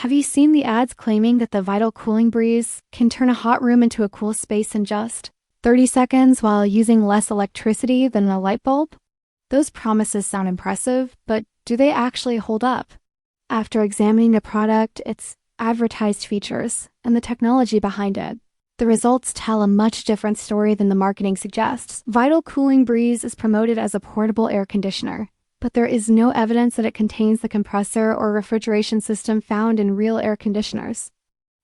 Have you seen the ads claiming that the Vital Cooling Breeze can turn a hot room into a cool space in just 30 seconds while using less electricity than a light bulb? Those promises sound impressive, but do they actually hold up? After examining the product, its advertised features, and the technology behind it, the results tell a much different story than the marketing suggests. Vital Cooling Breeze is promoted as a portable air conditioner, but there is no evidence that it contains the compressor or refrigeration system found in real air conditioners.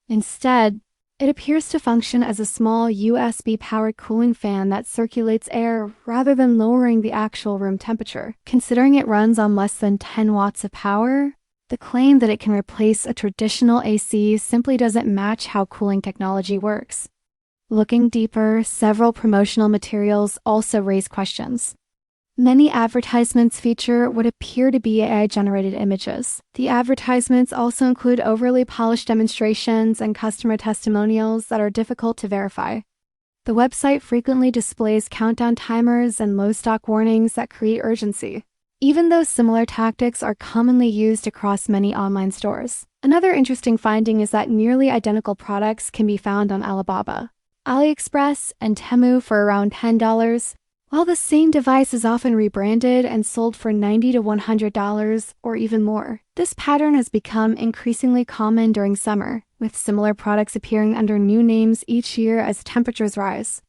Instead, it appears to function as a small USB-powered cooling fan that circulates air rather than lowering the actual room temperature. Considering it runs on less than 10 watts of power, the claim that it can replace a traditional AC simply doesn't match how cooling technology works. Looking deeper, several promotional materials also raise questions. Many advertisements feature what appear to be AI-generated images. The advertisements also include overly polished demonstrations and customer testimonials that are difficult to verify. The website frequently displays countdown timers and low stock warnings that create urgency, even though similar tactics are commonly used across many online stores. Another interesting finding is that nearly identical products can be found on Alibaba, AliExpress, and Temu for around $10, while the same device is often rebranded and sold for $90 to $100 or even more. This pattern has become increasingly common during summer, with similar products appearing under new names each year as temperatures rise.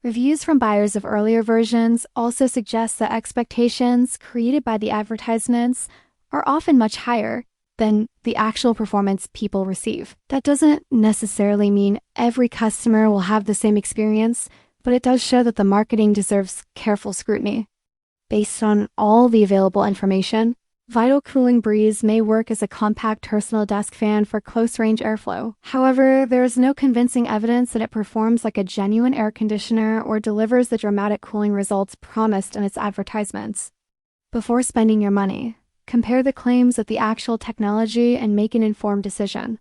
Reviews from buyers of earlier versions also suggest that expectations created by the advertisements are often much higher than the actual performance people receive. That doesn't necessarily mean every customer will have the same experience, but it does show that the marketing deserves careful scrutiny. Based on all the available information, Vital Cooling Breeze may work as a compact personal desk fan for close-range airflow. However, there is no convincing evidence that it performs like a genuine air conditioner or delivers the dramatic cooling results promised in its advertisements. Before spending your money, compare the claims with the actual technology and make an informed decision.